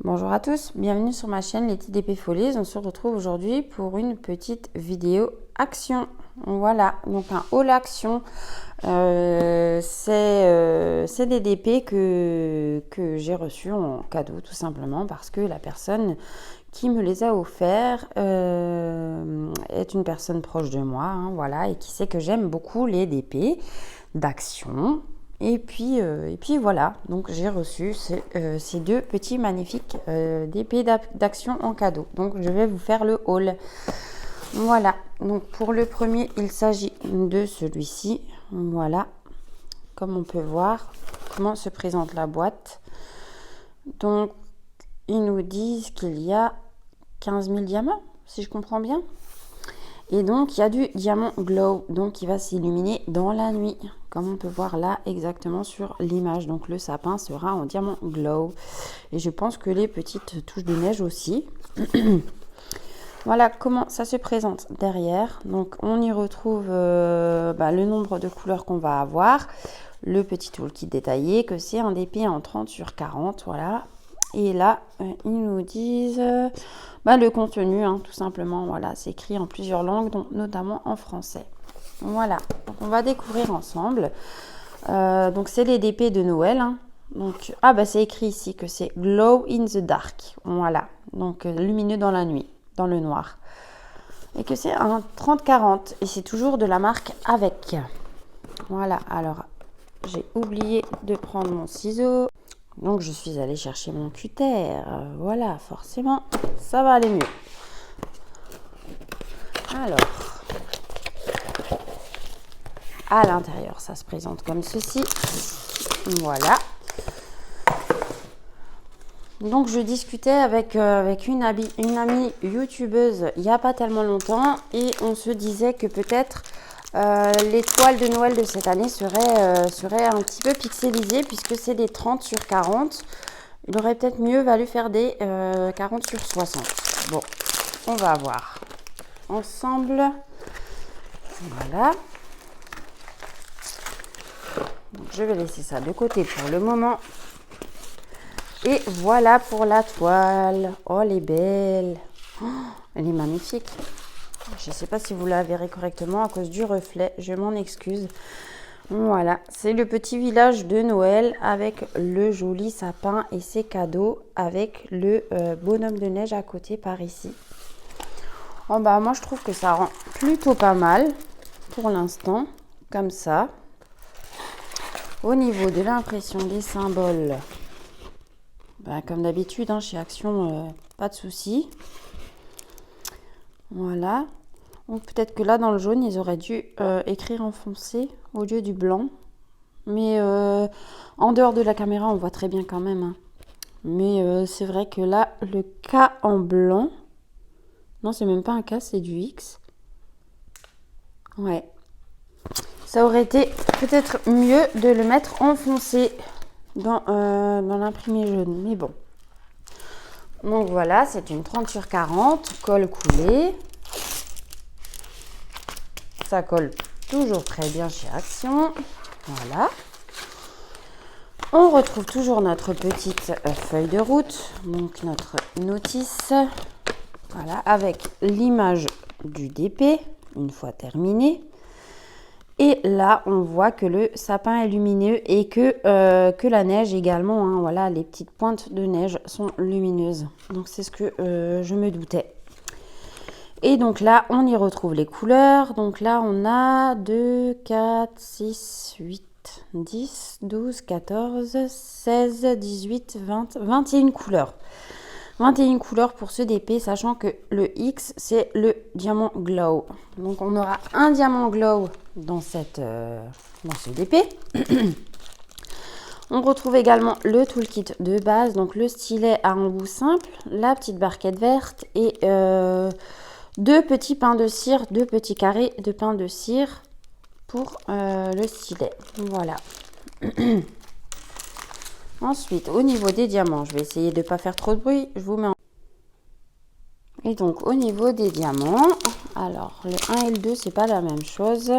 Bonjour à tous, bienvenue sur ma chaîne Letty d'Épée Folies. On se retrouve aujourd'hui pour une petite vidéo action. Voilà, donc un haul action. C'est des DP que j'ai reçus en cadeau tout simplement parce que la personne qui me les a offerts est une personne proche de moi, hein, voilà, et qui sait que j'aime beaucoup les DP d'action. Et puis voilà, donc j'ai reçu ces deux petits magnifiques DP d'action en cadeau. Donc je vais vous faire le haul. Voilà, donc pour le premier, il s'agit de celui-ci. Voilà, comme on peut voir, comment se présente la boîte. Donc, ils nous disent qu'il y a 15 000 diamants, si je comprends bien. Et donc, il y a du diamant glow, donc il va s'illuminer dans la nuit, comme on peut voir là exactement sur l'image. Donc, le sapin sera en diamant glow. Et je pense que les petites touches de neige aussi. Voilà comment ça se présente derrière. Donc, on y retrouve le nombre de couleurs qu'on va avoir. Le petit toolkit détaillé, que c'est un DP en 30 sur 40, voilà. Et là, ils nous disent le contenu, hein, tout simplement. Voilà, c'est écrit en plusieurs langues, donc notamment en français. Voilà, donc on va découvrir ensemble. Donc c'est les DP de Noël. Hein. Donc, c'est écrit ici que c'est Glow in the Dark. Voilà, donc lumineux dans la nuit, dans le noir. Et que c'est un 30-40. Et c'est toujours de la marque Avec. Voilà, alors j'ai oublié de prendre mon ciseau. Donc, je suis allée chercher mon cutter. Voilà, forcément, ça va aller mieux. Alors, à l'intérieur, ça se présente comme ceci. Voilà. Donc, je discutais avec une amie youtubeuse il n'y a pas tellement longtemps. Et on se disait que peut-être les toiles de Noël de cette année seraient un petit peu pixelisées puisque c'est des 30 sur 40. Il aurait peut-être mieux valu faire des 40 sur 60. Bon, on va voir ensemble. Voilà. Donc, je vais laisser ça de côté pour le moment. Et voilà pour la toile. Oh, elle est belle. Oh, elle est magnifique. Je ne sais pas si vous la verrez correctement à cause du reflet. Je m'en excuse. Voilà, c'est le petit village de Noël avec le joli sapin et ses cadeaux avec le bonhomme de neige à côté par ici. Oh moi je trouve que ça rend plutôt pas mal pour l'instant, comme ça. Au niveau de l'impression des symboles, comme d'habitude, hein, chez Action, pas de souci. Voilà. Ou peut-être que là, dans le jaune, ils auraient dû écrire en foncé au lieu du blanc. Mais en dehors de la caméra, on voit très bien quand même. Hein. Mais c'est vrai que là, le K en blanc... Non, c'est même pas un K, c'est du X. Ouais. Ça aurait été peut-être mieux de le mettre en foncé dans l'imprimé jaune. Mais bon. Donc voilà, c'est une 30 sur 40, colle coulée. Ça colle toujours très bien chez Action. Voilà. On retrouve toujours notre petite feuille de route, donc notre notice. Voilà, avec l'image du DP, une fois terminé. Et là, on voit que le sapin est lumineux et que la neige également, hein, voilà, les petites pointes de neige sont lumineuses. Donc, c'est ce que je me doutais. Et donc là, on y retrouve les couleurs. Donc là, on a 2, 4, 6, 8, 10, 12, 14, 16, 18, 20, 21 couleurs. 21 couleurs pour ce DP, sachant que le X, c'est le diamant glow. Donc, on aura un diamant glow dans ce DP. On retrouve également le toolkit de base, donc le stylet à embout simple, la petite barquette verte et deux petits pains de cire, deux petits carrés de pain de cire pour le stylet. Voilà. Ensuite, au niveau des diamants, je vais essayer de ne pas faire trop de bruit. Je vous mets en... Et donc, au niveau des diamants, alors le 1 et le 2, c'est pas la même chose.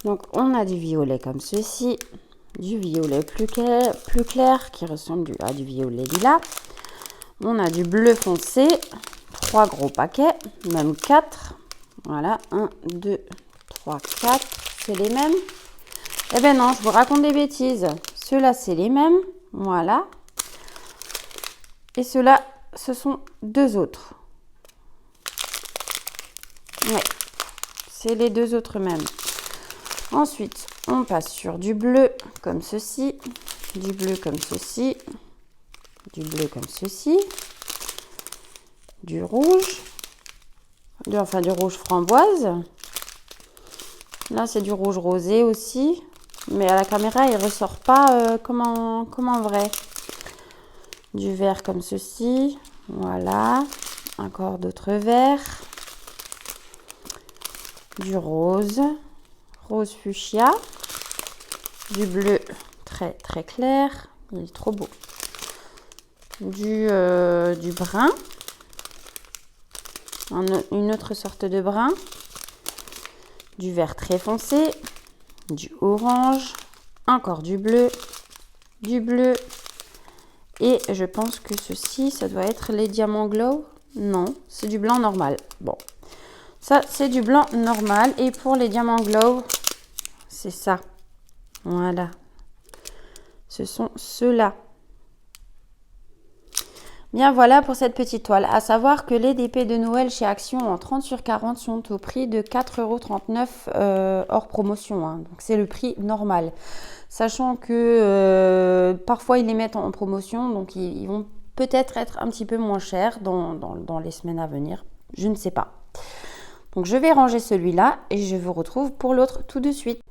Donc, on a du violet comme ceci, du violet plus clair qui ressemble à du violet lilas. On a du bleu foncé, 3 gros paquets, même 4. Voilà, 1, 2, 3, 4. C'est les mêmes? Eh ben non, je vous raconte des bêtises. Ceux-là, c'est les mêmes. Voilà. Et ceux-là, ce sont 2 autres. Ouais, c'est les 2 autres mêmes. Ensuite, on passe sur du bleu comme ceci, du bleu comme ceci, du bleu comme ceci, du rouge, du rouge framboise. Là, c'est du rouge rosé aussi, mais à la caméra, il ressort pas comme en vrai. Du vert comme ceci, voilà, encore d'autres verts, du rose, rose fuchsia, du bleu très très clair, il est trop beau, du brun, une autre sorte de brun, du vert très foncé, du orange, encore du bleu, et je pense que ceci, ça doit être les diamants glow. Non, c'est du blanc normal. Bon, ça c'est du blanc normal, et pour les diamants glow, c'est ça. Voilà, ce sont ceux-là. Bien, voilà pour cette petite toile. À savoir que les DP de Noël chez Action en 30 sur 40 sont au prix de 4,39 € hors promotion, hein. Donc c'est le prix normal. Sachant que parfois ils les mettent en promotion, donc ils vont peut-être être un petit peu moins chers dans les semaines à venir. Je ne sais pas. Donc je vais ranger celui-là et je vous retrouve pour l'autre tout de suite.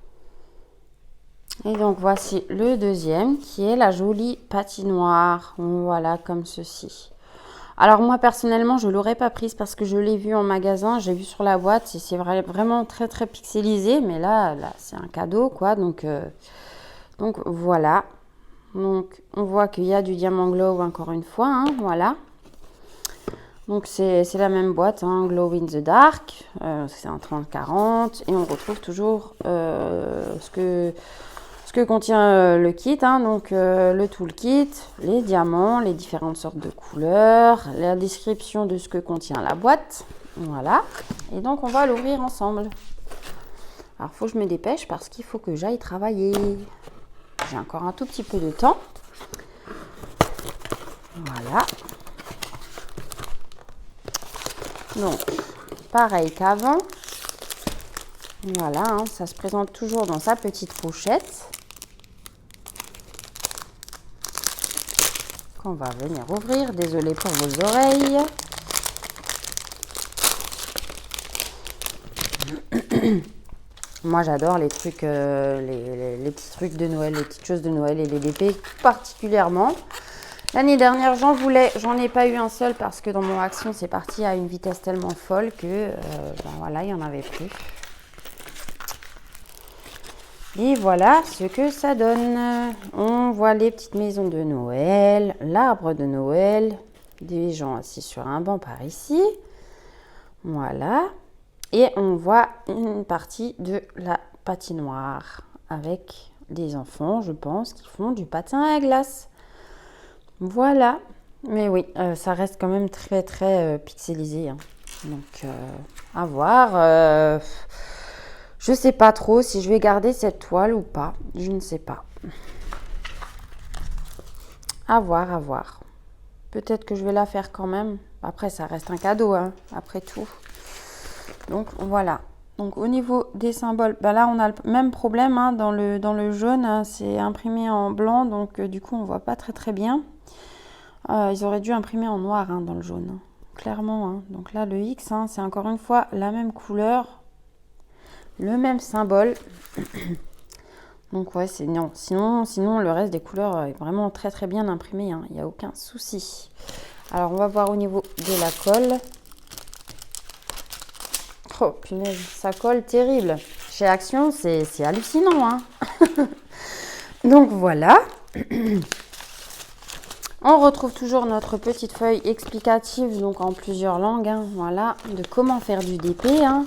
Et donc voici le deuxième qui est la jolie patinoire. Voilà, comme ceci. Alors moi personnellement je ne l'aurais pas prise parce que je l'ai vue en magasin, j'ai vu sur la boîte et c'est vraiment très très pixelisé. Mais là c'est un cadeau quoi. Donc voilà. Donc on voit qu'il y a du diamant glow encore une fois, hein, voilà. Donc c'est la même boîte, hein, Glow in the Dark, c'est un 30-40 et on retrouve toujours ce que contient le kit, hein, donc le toolkit, les diamants, les différentes sortes de couleurs, la description de ce que contient la boîte, voilà. Et donc on va l'ouvrir ensemble. Alors il faut que je me dépêche parce qu'il faut que j'aille travailler. J'ai encore un tout petit peu de temps. Voilà. Donc, pareil qu'avant. Voilà, hein, ça se présente toujours dans sa petite pochette. Qu'on va venir ouvrir. Désolée pour vos oreilles. Moi, j'adore les trucs, les petits trucs de Noël, les petites choses de Noël et les DP particulièrement. L'année dernière, j'en ai pas eu un seul parce que dans mon Action, c'est parti à une vitesse tellement folle que, ben voilà, il n'y en avait plus. Et voilà ce que ça donne. On voit les petites maisons de Noël, l'arbre de Noël, des gens assis sur un banc par ici. Voilà. Et on voit une partie de la patinoire avec des enfants, je pense, qui font du patin à glace. Voilà. Mais oui, ça reste quand même très très pixelisé, hein. Donc à voir. Je sais pas trop si je vais garder cette toile ou pas. Je ne sais pas. À voir, à voir. Peut-être que je vais la faire quand même. Après, ça reste un cadeau, hein, après tout. Donc voilà. Donc au niveau des symboles, ben là on a le même problème, hein, dans le jaune, hein, c'est imprimé en blanc, donc du coup on voit pas très très bien. Ils auraient dû imprimer en noir, hein, dans le jaune, hein, clairement, hein. Donc là le X, hein, c'est encore une fois la même couleur, le même symbole. Donc ouais, c'est non. Sinon le reste des couleurs est vraiment très très bien imprimé, hein, il n'y a aucun souci. Alors on va voir au niveau de la colle. Oh punaise, ça colle terrible. Chez Action, c'est hallucinant, hein. Donc voilà. On retrouve toujours notre petite feuille explicative, donc en plusieurs langues, hein, voilà, de comment faire du DP, hein.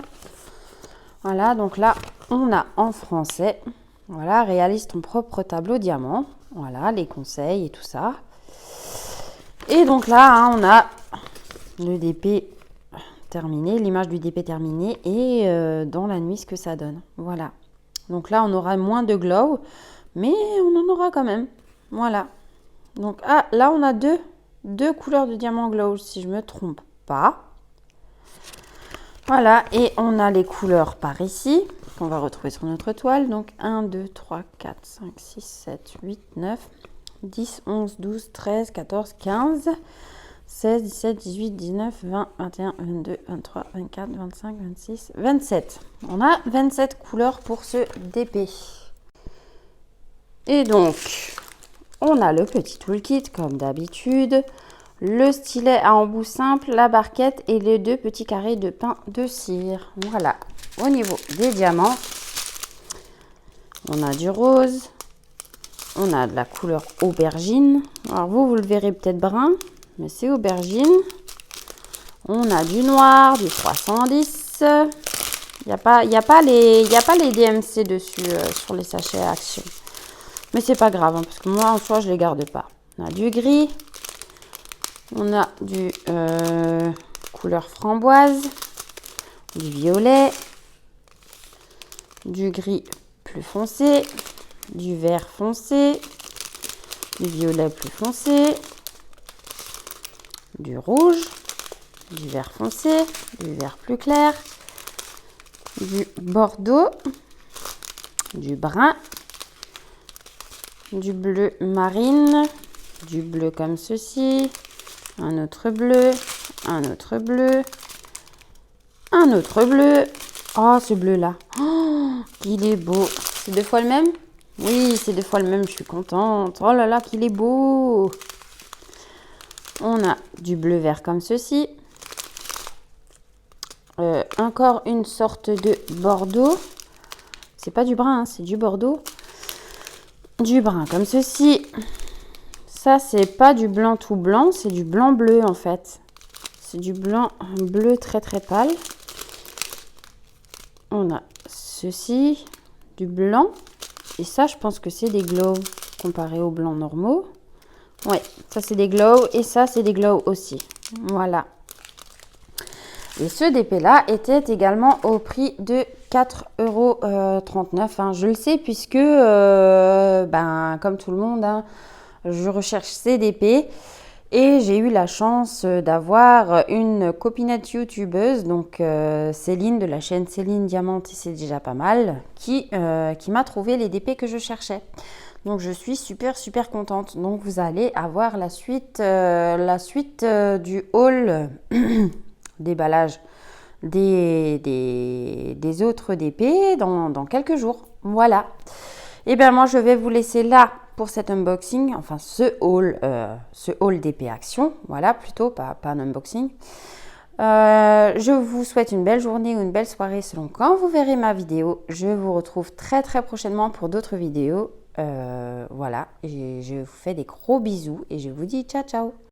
Voilà, donc là, on a en français, voilà, réalise ton propre tableau diamant. Voilà, les conseils et tout ça. Et donc là, hein, on a le DP terminé, l'image du DP terminée et dans la nuit ce que ça donne. Voilà. Donc là, on aura moins de glow, mais on en aura quand même. Voilà. Donc là, on a deux couleurs de diamant glow, si je me trompe pas. Voilà, et on a les couleurs par ici, qu'on va retrouver sur notre toile. Donc 1, 2, 3, 4, 5, 6, 7, 8, 9, 10, 11, 12, 13, 14, 15, 16, 17, 18, 19, 20, 21, 22, 23, 24, 25, 26, 27. On a 27 couleurs pour ce DP. Et donc, on a le petit toolkit comme d'habitude. Le stylet à embout simple, la barquette et les 2 petits carrés de pain de cire. Voilà. Au niveau des diamants, on a du rose, on a de la couleur aubergine. Alors vous le verrez peut-être brun, mais c'est aubergine. On a du noir, du 310. Il n'y a pas les DMC dessus sur les sachets à Action. Mais c'est pas grave, hein, parce que moi en soi je les garde pas. On a du gris. On a du couleur framboise, du violet, du gris plus foncé, du vert foncé, du violet plus foncé, du rouge, du vert foncé, du vert plus clair, du bordeaux, du brun, du bleu marine, du bleu comme ceci, un autre bleu, un autre bleu, un autre bleu. Oh, ce bleu-là. Oh, il est beau. C'est 2 fois le même? Oui, c'est 2 fois le même. Je suis contente. Oh là là, qu'il est beau. On a du bleu vert comme ceci. Encore une sorte de bordeaux. C'est pas du brun, hein, c'est du bordeaux. Du brun comme ceci. Ça, c'est pas du blanc tout blanc, c'est du blanc bleu en fait. C'est du blanc bleu très très pâle. On a ceci, du blanc. Et ça, je pense que c'est des glow comparé aux blancs normaux. Ouais, ça c'est des glow et ça c'est des glow aussi. Voilà. Et ce DP-là était également au prix de 4,39 €. Hein. Je le sais puisque, comme tout le monde, hein, je recherche ces DP. Et j'ai eu la chance d'avoir une copinette youtubeuse, donc Céline de la chaîne Céline Diamante, c'est déjà pas mal, qui m'a trouvé les DP que je cherchais. Donc je suis super contente. Donc vous allez avoir la suite du haul déballage des autres DP dans quelques jours. Voilà. Et bien moi je vais vous laisser là pour cet unboxing, enfin ce haul DP Action, voilà plutôt, pas un unboxing. Je vous souhaite une belle journée ou une belle soirée selon quand vous verrez ma vidéo. Je vous retrouve très prochainement pour d'autres vidéos. Voilà, et je vous fais des gros bisous et je vous dis ciao ciao.